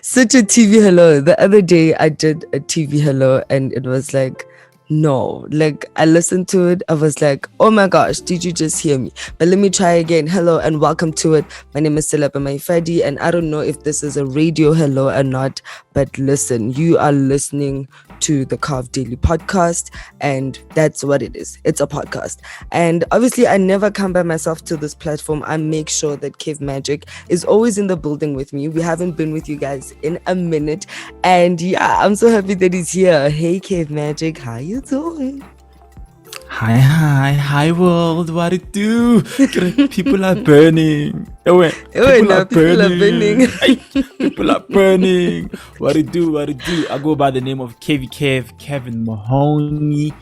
Such a TV hello. The other day I did a TV hello and it was like, no, like I listened to it. I was like, oh my gosh, did you just hear me? But let me try again. Hello and welcome to it. My name is Selepe Maifadi and I don't know if this is a radio hello or not, but listen, you are listening to the Carve Daily Podcast and that's what it is. It's a podcast. And obviously I never come by myself to this platform. I make sure that Cave Magic is always in the building with me. We haven't been with you guys in a minute. And yeah, I'm so happy that he's here. Hey Cave Magic, how you doing? Hi world, what it do? People are burning. People are burning. People are burning. What it do? I go by the name of Kevin Mohoni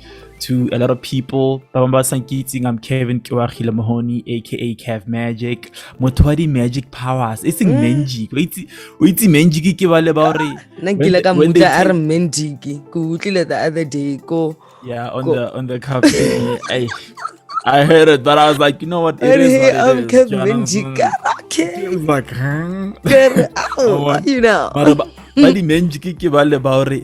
to a lot of people. I'm Kevin Keoagile Mohoni, aka Carve Magic. Motwadi Magic Powers. It's in Menji. Wait, Menji ke ba le ba hore. Nangila ka muta are Menji. Go utlile the other day. Go. Yeah, on the cup. I heard it, but I was like, you know what? It is what it is. It was like, you know. But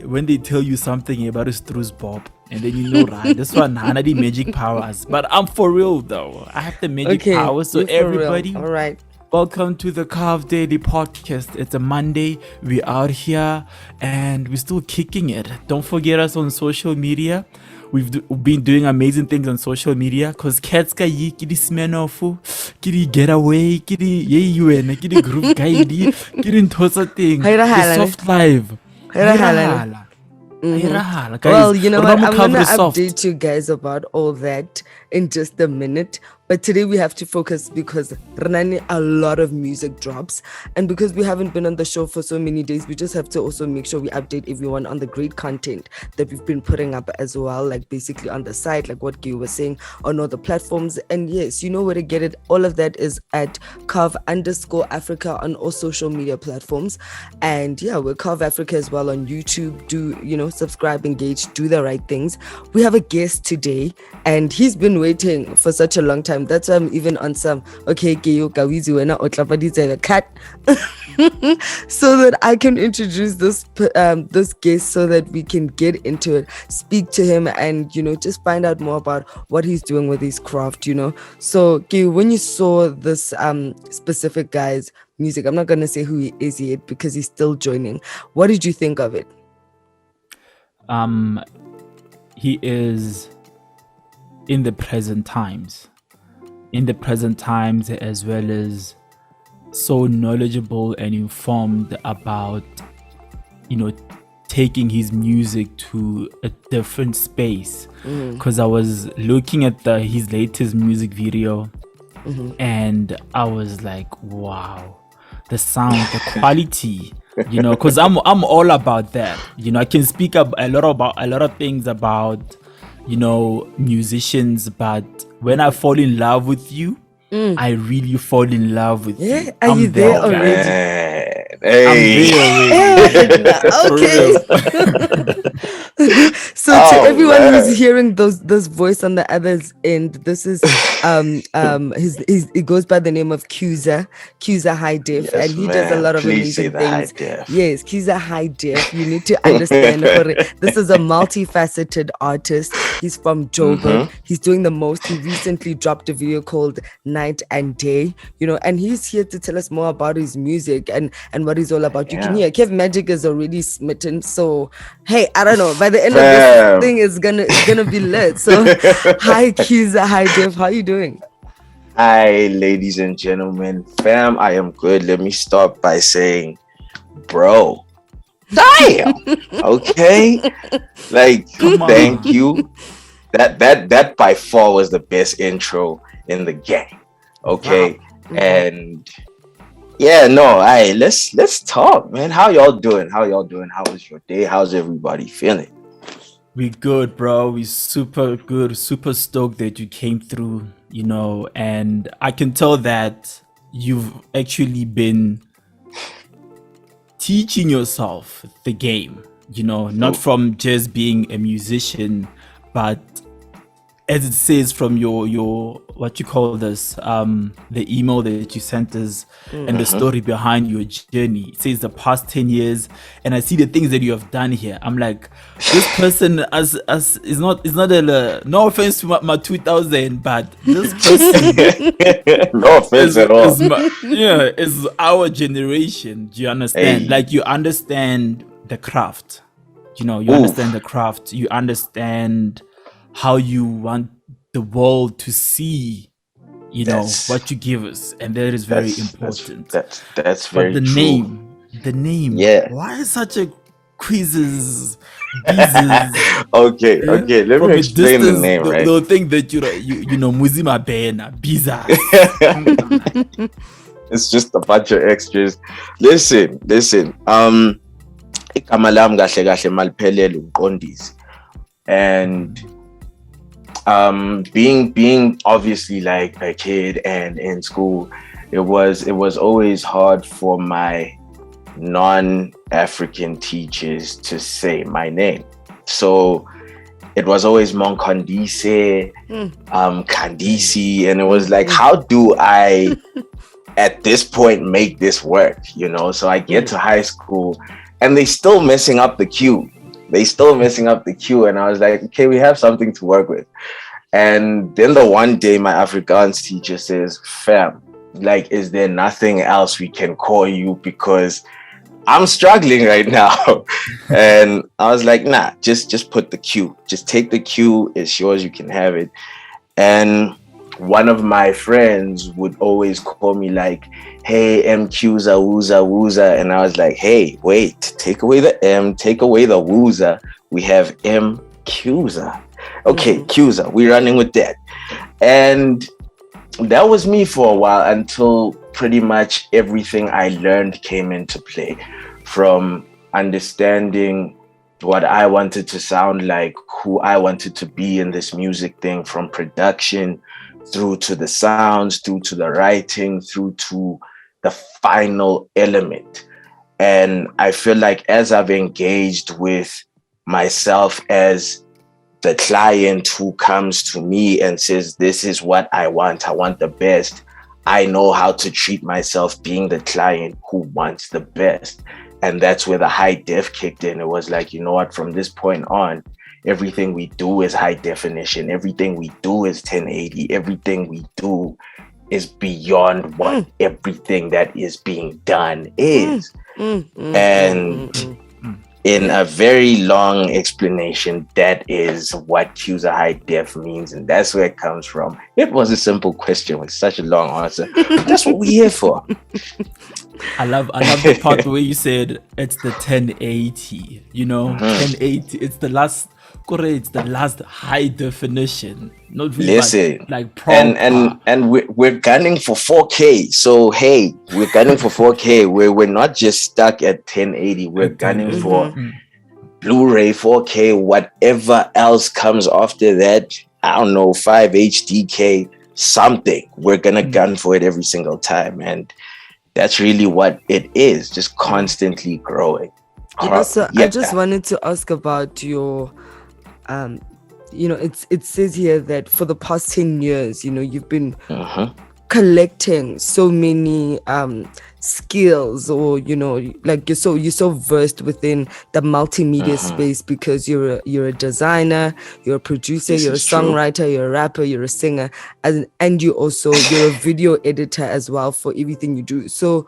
when they tell you something about a Stru's Bob, and then you know, right, this one had the magic powers. But I'm for real though. I have the magic powers. So everybody, all right. Welcome to the Carve Daily Podcast. It's a Monday. We're out here and we're still kicking it. Don't forget us on social media. We've been doing amazing things on social media because cats ka yi kidi smenofu, kidi getaway, kidi ye kidi group guide, kidi ntosa thing. The soft live. Well, you know what? I'm going to update you guys about all that in just a minute. But today we have to focus because Renani, a lot of music drops. And because we haven't been on the show for so many days, we just have to also make sure we update everyone on the great content that we've been putting up as well. Like basically on the site, like what Gil was saying, on all the platforms. And yes, you know where to get it. All of that is at Carve_Africa on all social media platforms. And yeah, we're Carve Africa as well on YouTube. Do, subscribe, engage, do the right things. We have a guest today and he's been waiting for such a long time. That's why I'm even on some cat so that I can introduce this guest so that we can get into it, speak to him and just find out more about what he's doing with his craft. So when you saw this specific guy's music, I'm not gonna say who he is yet because he's still joining. What did you think of it? He is in the present times as well as so knowledgeable and informed about taking his music to a different space. Because I was looking at his latest music video and I was like, wow, the sound, the quality, because I'm all about that. I can speak a lot of things about musicians, but when I fall in love with you, I really fall in love with you. Are you there already? Hey. I'm there already. Okay. So to everyone who's hearing this voice on the other end, this is he goes by the name of QzA High Def, Yes, and he does a lot of amazing things. Yes, QzA High Def. You need to understand this is a multifaceted artist. He's from Joburg. He's doing the most. He recently dropped a video called Night and Day, and he's here to tell us more about his music and what he's all about. You can hear Kev Magic is already smitten. So hey, I don't know. By the end of this thing, it's gonna be lit. So hi QzA High Def, how you doing? Hi, ladies and gentlemen, fam. I am good. Let me start by saying, bro, damn. Okay, thank you. That by far was the best intro in the game. Okay, wow. And yeah, no, let's talk, man. How y'all doing? How was your day? How's everybody feeling? We good, bro. We super good, super stoked that you came through, and I can tell that you've actually been teaching yourself the game, not from just being a musician, but as it says from your what you call this, the email that you sent us, and the story behind your journey. It says the past 10 years, and I see the things that you have done here. I'm like, this person as is not a no offense to my 2000, but this person No offense at all. is our generation. Do you understand? Hey. Like, you understand the craft. You understand the craft. You understand how you want the world to see, what you give us, and that is very important. That's very but true. The name. Yeah. Why is such a quizzes? Bizes, Okay. Let from me a explain the distance, name, right? they'll think that Muzima Bena, Biza. It's just a bunch of extras. Listen. Igama lami kahle kahle maliphelele uMqondisi. And being obviously like a kid and in school, it was always hard for my non-African teachers to say my name. So it was always Monkondise, Kandisi, and it was like, how do I at this point make this work? So I get to high school and they still messing up the Q. And I was like, okay, we have something to work with. And then the one day my Afrikaans teacher says, fam, like, is there nothing else we can call you? Because I'm struggling right now. And I was like, nah, just put the Q. Just take the Q. It's yours. You can have it. And one of my friends would always call me like, hey, QzA, wooza. And I was like, hey, wait, take away the M, take away the wooza. We have QzA. Okay, QzA, we're running with that. And that was me for a while until pretty much everything I learned came into play, from understanding what I wanted to sound like, who I wanted to be in this music thing, from production through to the sounds, through to the writing, through to the final element. And I feel like as I've engaged with myself as the client who comes to me and says, this is what I want the best, I know how to treat myself being the client who wants the best. And that's where the high def kicked in. It was like, you know what, from this point on, everything we do is high definition. Everything we do is 1080. Everything we do is beyond what everything that is being done is. And in a very long explanation, that is what QzA High Def means, and that's where it comes from. It was a simple question with such a long answer. That's what we're here for. I love the part where you said it's the 1080. 1080. It's the last high definition. Not really. Listen, like proper. And we're gunning for 4K. So hey, we're gunning for 4K. We're not just stuck at 1080. We're gunning for Blu-ray 4K. Whatever else comes after that, I don't know, 5 HDK, something. We're gonna gun for it every single time, and that's really what it is. Just constantly growing. So I just wanted to ask about your it says here that for the past 10 years, you've been collecting so many skills, or like you're so versed within the multimedia space, because you're a designer, you're a producer, you're a songwriter, you're a rapper, you're a singer, and you're a video editor as well for everything you do. So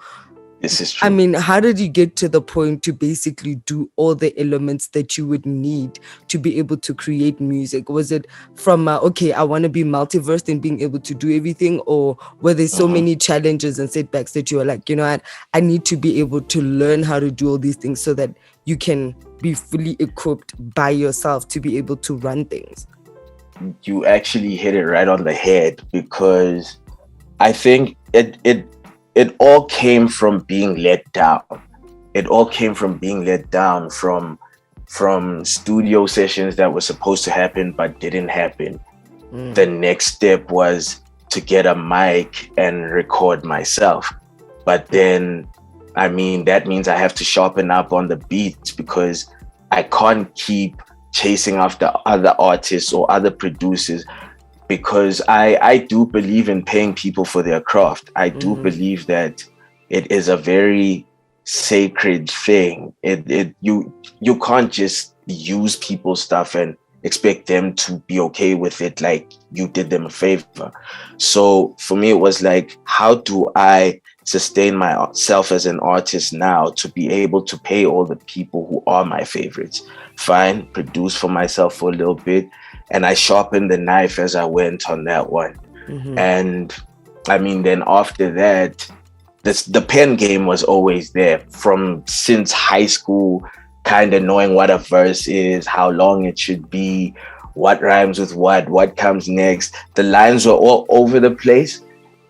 this is true. I mean, how did you get to the point to basically do all the elements that you would need to be able to create music? Was it from, I want to be multiverse and being able to do everything? Or were there so many challenges and setbacks that you were like, you know what, I need to be able to learn how to do all these things so that you can be fully equipped by yourself to be able to run things? You actually hit it right on the head, because I think it all came from being let down. It all came from being let down from studio sessions that were supposed to happen but didn't happen. The next step was to get a mic and record myself. But then, I mean, that means I have to sharpen up on the beats, because I can't keep chasing after other artists or other producers because I do believe in paying people for their craft. I do believe that it is a very sacred thing. You can't just use people's stuff and expect them to be okay with it like you did them a favor. So for me, it was like, how do I sustain myself as an artist now to be able to pay all the people who are my favorites? Fine, produce for myself for a little bit. And I sharpened the knife as I went on that one. And I mean, then after that, the pen game was always there since high school, kind of knowing what a verse is, how long it should be, what rhymes with what comes next. The lines were all over the place.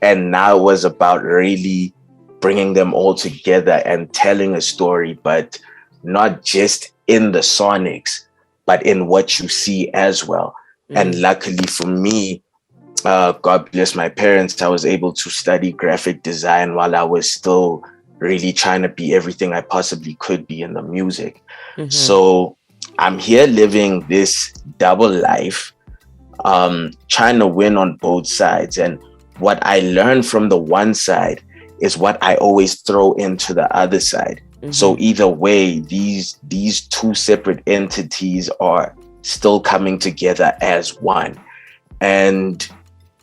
And now it was about really bringing them all together and telling a story, but not just in the sonics, but in what you see as well. And luckily for me, God bless my parents, I was able to study graphic design while I was still really trying to be everything I possibly could be in the music. So I'm here living this double life, trying to win on both sides. And what I learned from the one side is what I always throw into the other side. So either way, these two separate entities are still coming together as one. And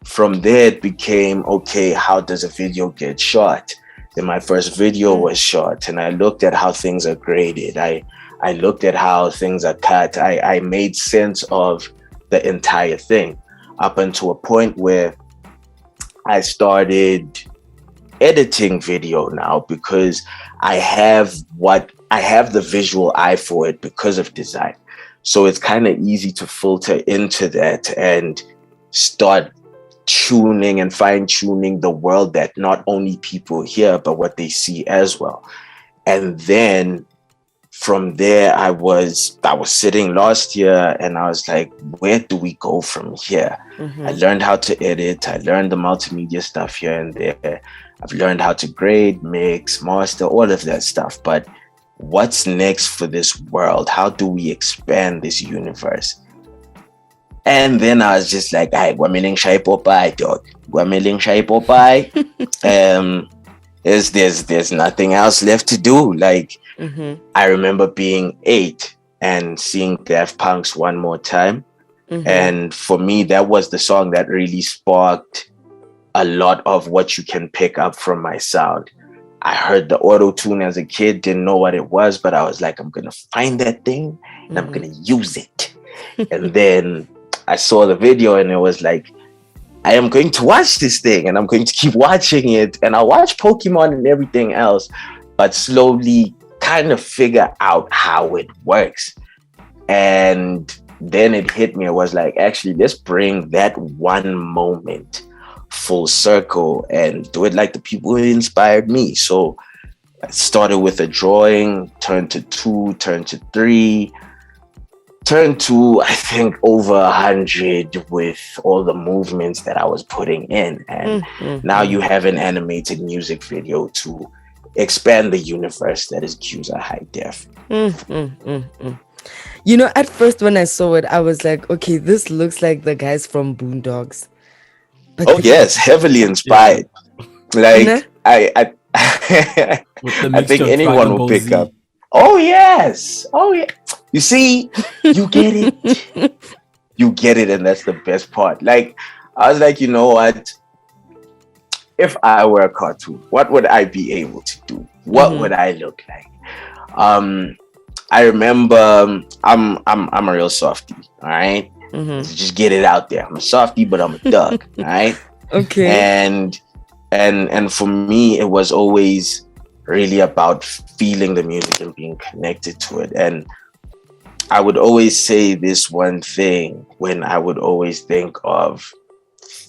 from there it became, okay, how does a video get shot? Then my first video was shot, and I looked at how things are graded. I looked at how things are cut. I made sense of the entire thing up until a point where I started editing video now, because I have the visual eye for it because of design. So it's kind of easy to filter into that and start tuning and fine-tuning the world that not only people hear, but what they see as well. And then from there, I was sitting last year and I was like, where do we go from here? I learned how to edit. I learned the multimedia stuff here and there. I've learned how to grade, mix, master, all of that stuff. But what's next for this world? How do we expand this universe? And then I was just like, "Hey, Guameling Shai Popeye, dog. Guameling Shai Popeye." There's nothing else left to do. Like, I remember being 8 and seeing Daft Punk's One More Time. And for me, that was the song that really sparked a lot of what you can pick up from my sound. I heard the auto-tune as a kid, didn't know what it was, but I was like, I'm going to find that thing and I'm going to use it. And then I saw the video and it was like, I am going to watch this thing and I'm going to keep watching it. And I'll watch Pokemon and everything else, but slowly kind of figure out how it works. And then it hit me. It was like, actually, let's bring that one moment full circle and do it like the people who inspired me. So I started with a drawing, turned to 2, turned to 3, turned to, I think, over 100 with all the movements that I was putting in. And now you have an animated music video to expand the universe that is QzA High Def. You know, at first when I saw it, I was like, okay, this looks like the guys from Boondocks. But yes, heavily inspired. Like, I think anyone will pick up. Oh yes. Oh yeah. You see, you get it. You get it, and that's the best part. Like, I was like, you know what? If I were a cartoon, what would I be able to do? What would I look like? I remember I'm a real softie, all right? So just get it out there. I'm a softie, but I'm a duck, all right? Okay. And for me, it was always really about feeling the music and being connected to it. And I would always say this one thing when I would always think of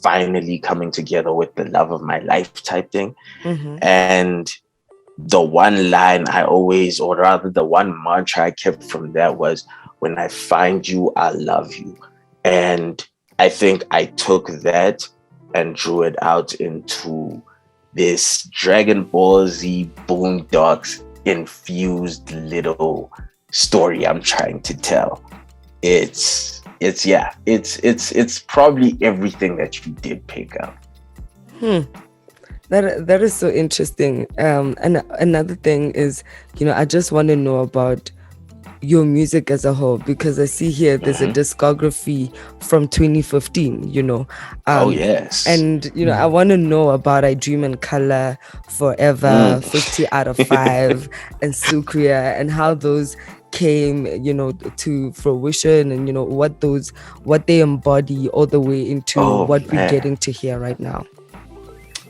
finally coming together with the love of my life type thing. And the one line I always, or rather the one mantra I kept from that was, when I find you, I love you. And I think I took that and drew it out into this Dragon Ball Z Boondocks infused little story I'm trying to tell. It's it's probably everything that you did pick up. That is so interesting. And another thing is, I just want to know about your music as a whole, because I see here there's a discography from 2015. Oh yes. And I want to know about I Dream in Color, Forever, 50 out of 5, and SUCRIA, and how those came to fruition, and what they embody all the way into what we're getting to hear right now.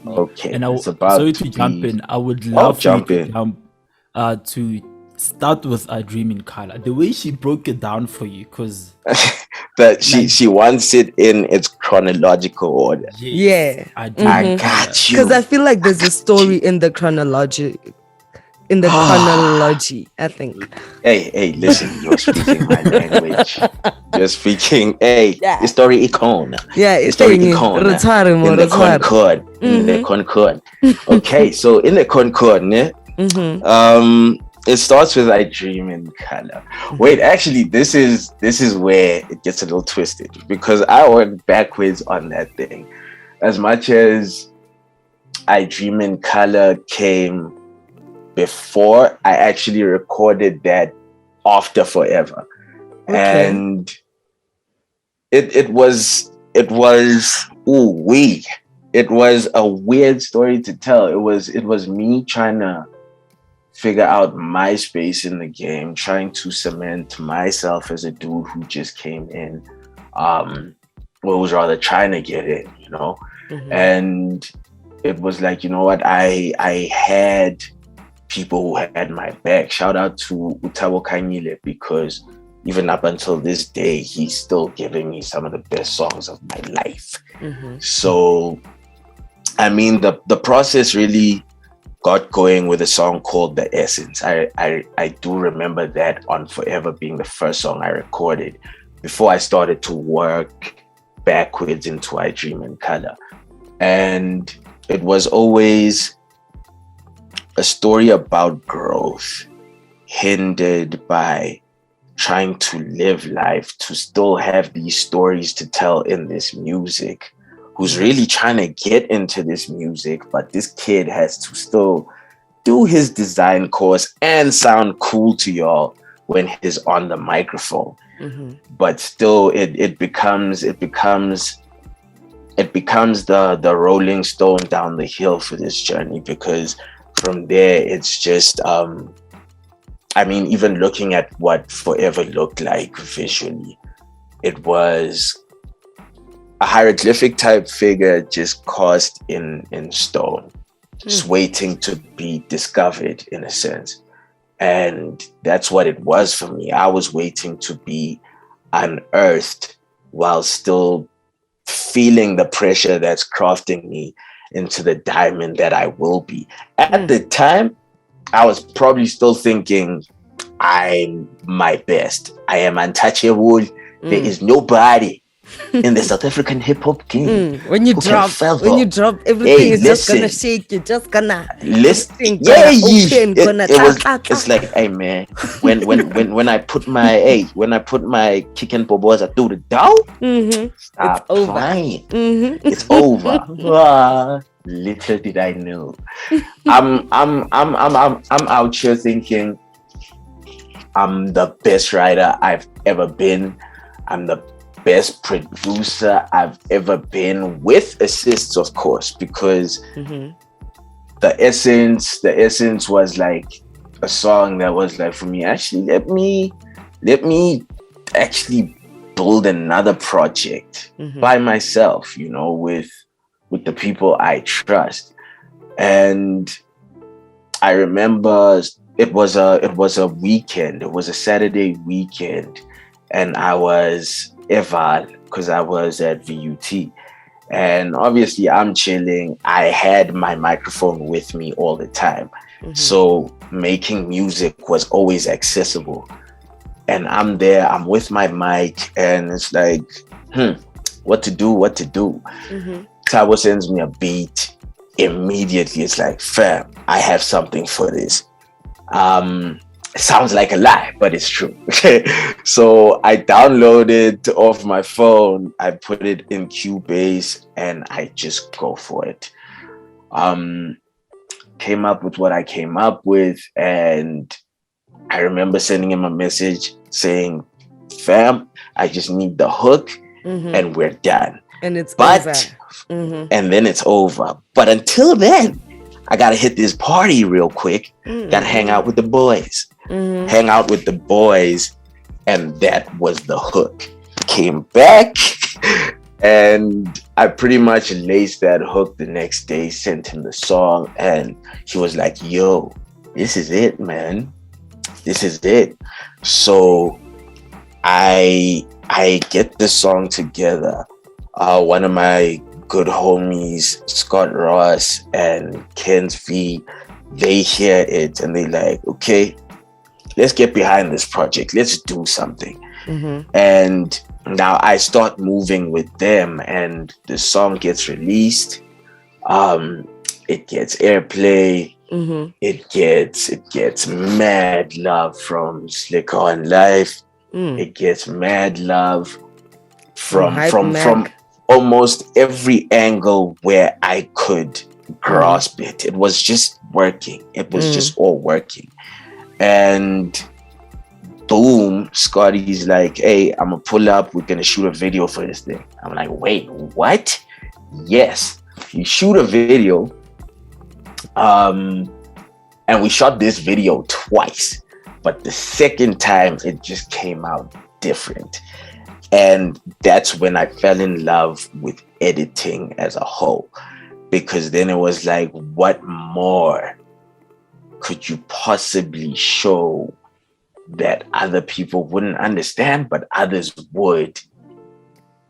Okay. And sorry to jump in, I would love to start with I Dream in Color. The way she broke it down for you, because that she wants it in its chronological order. Yeah. I got you. Because I feel like there's a story in the chronology, I think. Hey, listen, you're speaking my language. You're speaking, the story icon. Yeah, it's story icon. In the Concord. In the Concord. Okay, so in the Concord, it starts with I Dream in Color. Wait, actually, this is where it gets a little twisted, because I went backwards on that thing. As much as I Dream in Color came before, I actually recorded that after Forever. Okay. And it was a weird story to tell. It was me trying to figure out my space in the game, trying to cement myself as a dude who just came in, was rather trying to get in, and it was like, what, I had people who had my back. Shout out to Keoagile, because even up until this day, he's still giving me some of the best songs of my life. So, I mean, the process really got going with a song called The Essence. I do remember that on Forever being the first song I recorded before I started to work backwards into I Dream in Color. And it was always a story about growth, hindered by trying to live life, to still have these stories to tell in this music, who's really trying to get into this music, but this kid has to still do his design course and sound cool to y'all when he's on the microphone. But still it becomes the rolling stone down the hill for this journey, because from there it's just even looking at what Forever looked like visually, it was a hieroglyphic type figure just cast in stone, just waiting to be discovered in a sense. And that's what it was for me. I was waiting to be unearthed while still feeling the pressure that's crafting me into the diamond that I will be. At the time, I was probably still thinking, I'm my best. I am untouchable. There is nobody in the South African hip hop game. When you drop everything is just gonna shake. You're just gonna listen. It's like, hey man, when I put my kick and boboza through the down, stop crying. It's over. Little did I know. I'm out here thinking I'm the best writer I've ever been. I'm the best producer I've ever been, with assists, of course, because the essence was like a song that was like, for me, actually, let me actually build another project by myself, with the people I trust. And I remember it was a weekend. It was a Saturday weekend, and I was eval because I was at VUT. And obviously I'm chilling. I had my microphone with me all the time. So making music was always accessible. And I'm there, I'm with my mic, and it's like, what to do? Tabo sends me a beat. Immediately it's like, fam, I have something for this. It sounds like a lie, but it's true. So I downloaded off my phone, I put it in Cubase, and I just go for it. Came up with what I came up with, and I remember sending him a message saying, fam, I just need the hook and we're done. And it's over. And then it's over. But until then, I gotta hit this party real quick. Gotta hang out with the boys. Hang out with the boys. And that was the hook. Came back and I pretty much laced that hook the next day, sent him the song, and he was like, yo, this is it, man. This is it. So I get the song together. One of my good homies, Scott Ross and Ken's V, they hear it and they like, okay, let's get behind this project. Let's do something. And now I start moving with them, and the song gets released. It gets airplay. It gets mad love from Slicker on Life. It gets mad love from almost every angle where I could grasp it. It was just working. It was just all working. And boom, Scotty's like, hey, I'm gonna pull up. We're gonna shoot a video for this thing. I'm like, wait, what? Yes, you shoot a video. And we shot this video twice, but the second time it just came out different. And that's when I fell in love with editing as a whole, because then it was like, what more could you possibly show that other people wouldn't understand, but others would?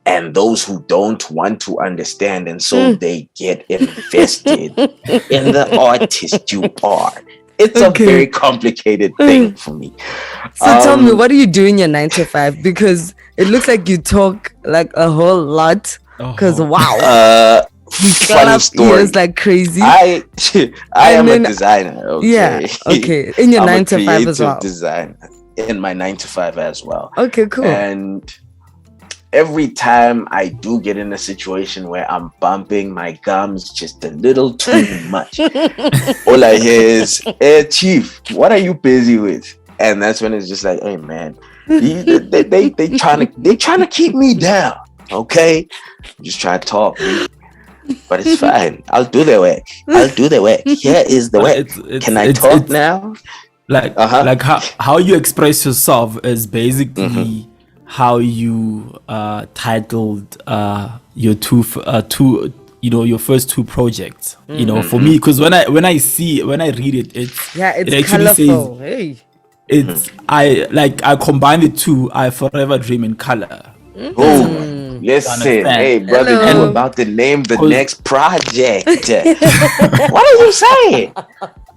And those who don't want to understand, and so they get invested in the artist you are. It's a very complicated thing for me. So tell me, what do you do in your 9 to 5? Because it looks like you talk like a whole lot. Because wow, funny story. It's like crazy. I am a designer. Okay? Yeah. Okay. In your 9 to 5 as well. Designer in my 9 to 5 as well. Okay. Cool. And every time I do get in a situation where I'm bumping my gums just a little too much, all I hear is, hey, Chief, what are you busy with? And that's when it's just like, hey, man, they trying to keep me down, okay? Just try to talk, dude. But it's fine. I'll do the work. Here is the work. Can I talk now? Like how you express yourself is basically how you titled your your first two projects. You know, for me, because when I read it, it's actually colorful. I combine the two. I forever dream in color. Oh, listen, hey brother, you about to name the next project. What are you saying?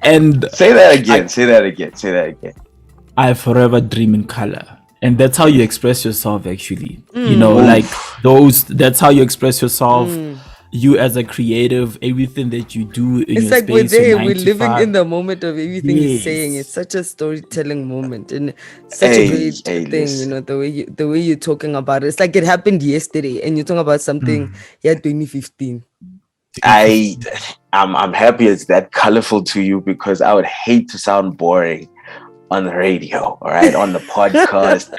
And say that again. I forever dream in color. And that's how you express yourself, actually. You know, like that's how you express yourself. You as a creative, everything that you do in it's your like space, we're living in the moment of everything he's saying. It's such a storytelling moment and such a great thing. Listen. You know, the way you're talking about it. It's like it happened yesterday, and you're talking about something 2015. I'm happy it's that colorful to you, because I would hate to sound boring on the radio, all right, on the podcast.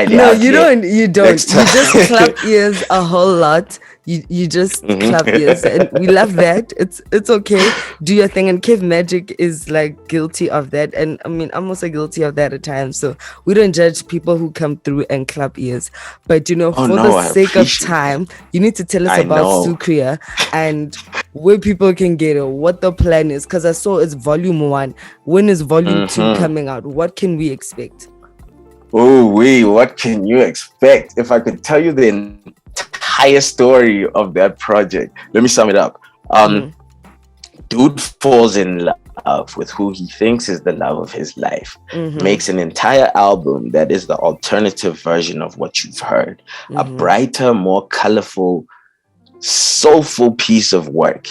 No, you don't. You just clap ears a whole lot. You just clap ears, and we love that. It's okay. Do your thing. And Kev Magic is like guilty of that, and I mean, I'm also guilty of that at times. So we don't judge people who come through and clap ears. But for the sake of time, you need to tell us about SUCRIA and where people can get it, what the plan is. Because I saw it's volume 1. When is volume 2 coming out? What can we expect? What can you expect? If I could tell you the entire story of that project, let me sum it up. Dude falls in love with who he thinks is the love of his life, makes an entire album that is the alternative version of what you've heard, a brighter, more colorful, soulful piece of work.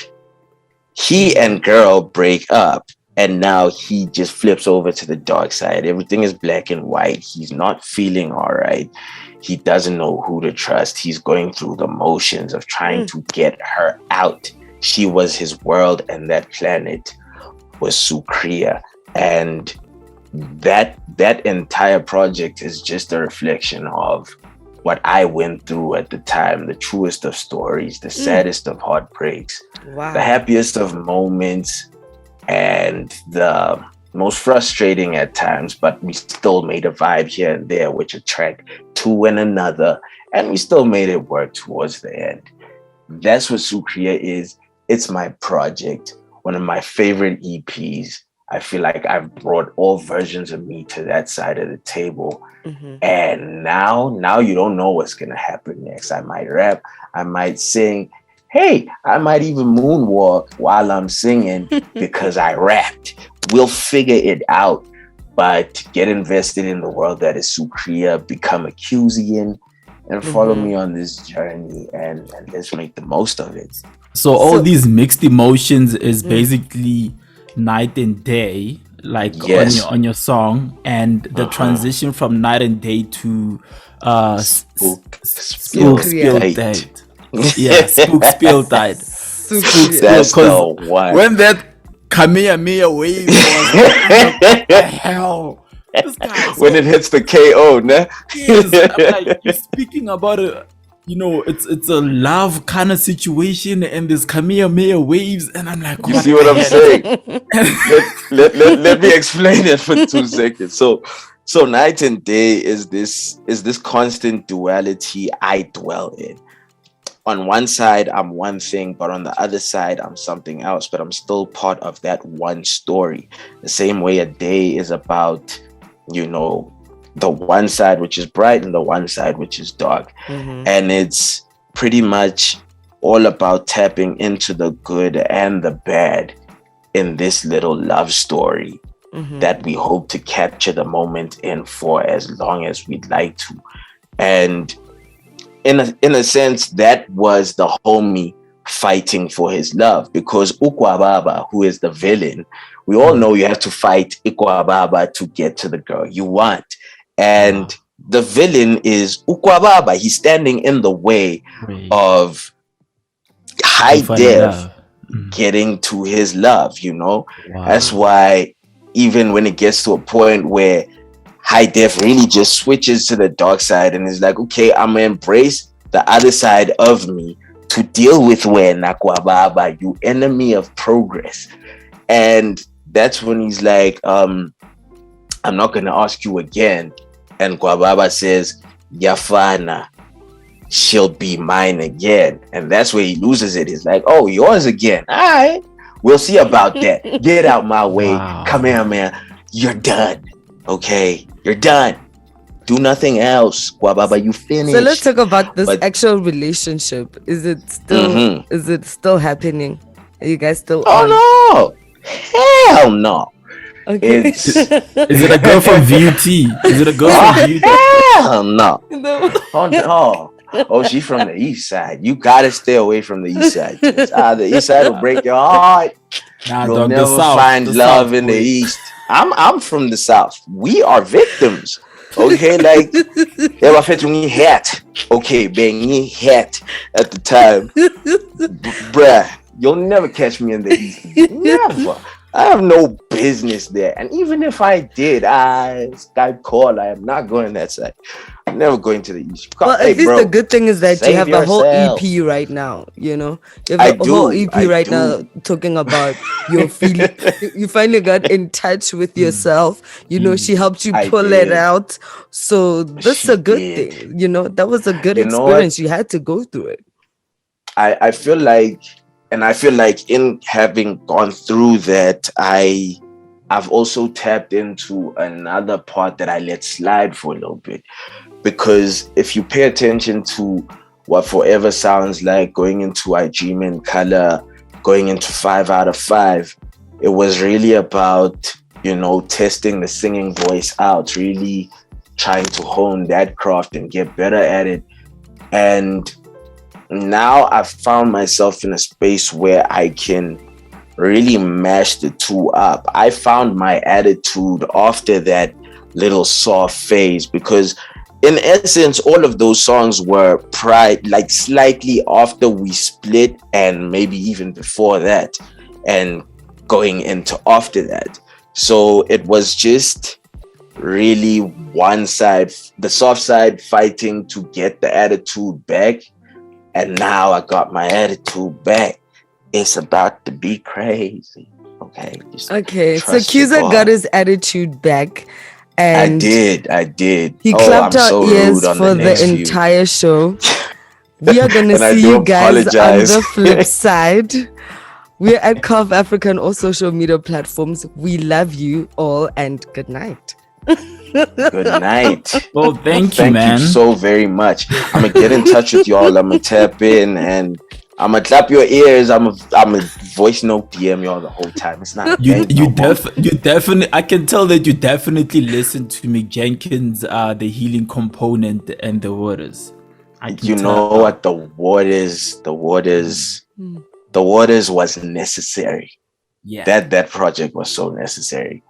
He and girl break up, And now he just flips over to the dark side. Everything is black and white. He's not feeling all right. He doesn't know who to trust. He's going through the motions of trying to get her out. She was his world, and that planet was SUCRIA. And that entire project is just a reflection of what I went through at the time, the truest of stories, the saddest of heartbreaks, the happiest of moments, and the most frustrating at times, but we still made a vibe here and there, which attract to one another, and we still made it work towards the end. That's what SUCRIA is. It's my project, one of my favorite EPs. I feel like I've brought all versions of me to that side of the table. And now you don't know what's going to happen next. I might rap, I might sing. Hey, I might even moonwalk while I'm singing because I rapped. We'll figure it out, but get invested in the world that is SUCRIA, become a QzIan, and follow me on this journey, and let's make the most of it. So all these mixed emotions is basically night and day, like on your song, and the transition from night and day to Spoek Speeltyd. Yeah, Spoek Speeltyd. That's the one. When that Kamehameha wave was what the hell? When it hits the KO, nah? Yes, I'm like, you're speaking about a, it's a love kind of situation, and there's Kamehameha waves, and I'm like, you see what I'm saying? let me explain it for 2 seconds. So night and day is this constant duality I dwell in. On one side, I'm one thing, but on the other side, I'm something else, but I'm still part of that one story. The same way a day is about, the one side which is bright and the one side which is dark. And it's pretty much all about tapping into the good and the bad in this little love story that we hope to capture the moment in for as long as we'd like to. And in a sense, that was the homie fighting for his love, because Ukwababa, who is the villain, we all know you have to fight Ukwababa to get to the girl you want. And the villain is Ukwababa. He's standing in the way of HighDef getting to his love, That's why even when it gets to a point where HighDef really just switches to the dark side and is like, okay, I'm gonna embrace the other side of me to deal with where Nakwababa, you enemy of progress. And that's when he's like, I'm not gonna ask you again. And Kwababa says, Yafana, she'll be mine again. And that's where he loses it. He's like, oh, yours again. All right, we'll see about that. Get out my way. Come here, man. You're done. Okay, you're done. Do nothing else. Kwababa, you finished. So let's talk about this actual relationship. Is it still happening? Are you guys still on? Oh no. Hell no. Okay. Is it a girl from VUT? Is it a girl from VUT? Hell no. Oh, she's from the east side. You gotta stay away from the east side. The east side will break your heart. You'll never find love in the east. I'm from the south. We are victims. Okay, like ever fetch me hat. Okay, bang hat at the time. Bruh, you'll never catch me in the east. Never. I have no business there. And even if I did, Skype call, I am not going that side. I'm never going to the east. Well, at least the good thing is that you have a whole EP right now, You have a whole EP right now talking about your feeling. You finally got in touch with yourself. She helped you pull it out. So that's a good thing. That was a good experience. You had to go through it. I feel like in having gone through that, I've also tapped into another part that I let slide for a little bit. Because if you pay attention to what Forever sounds like, going into I Dream in Color, going into 5 out of 5, it was really about, testing the singing voice out, really trying to hone that craft and get better at it. And now I've found myself in a space where I can really mashed the two up. I found my attitude after that little soft phase, because in essence all of those songs were like slightly after we split, and maybe even before that, and going into after that. So it was just really one side, the soft side, fighting to get the attitude back, and now I got my attitude back. It's about to be crazy. Okay. Okay. So QzA got his attitude back. And I did. He clapped our ears for the entire show. We are going to see you guys on the flip side. We're at Carve Africa on all social media platforms. We love you all, and good night. Good night. Well, thank you, man. Thank you so very much. I'm going to get in touch with y'all. I'm going to tap in, and I'm going to clap your ears. I'm going to voice note DM y'all the whole time. It's not you definitely, I can tell that you definitely listen to Mick Jenkins, the healing component and the waters. You know what? The waters was necessary. Yeah. That project was so necessary.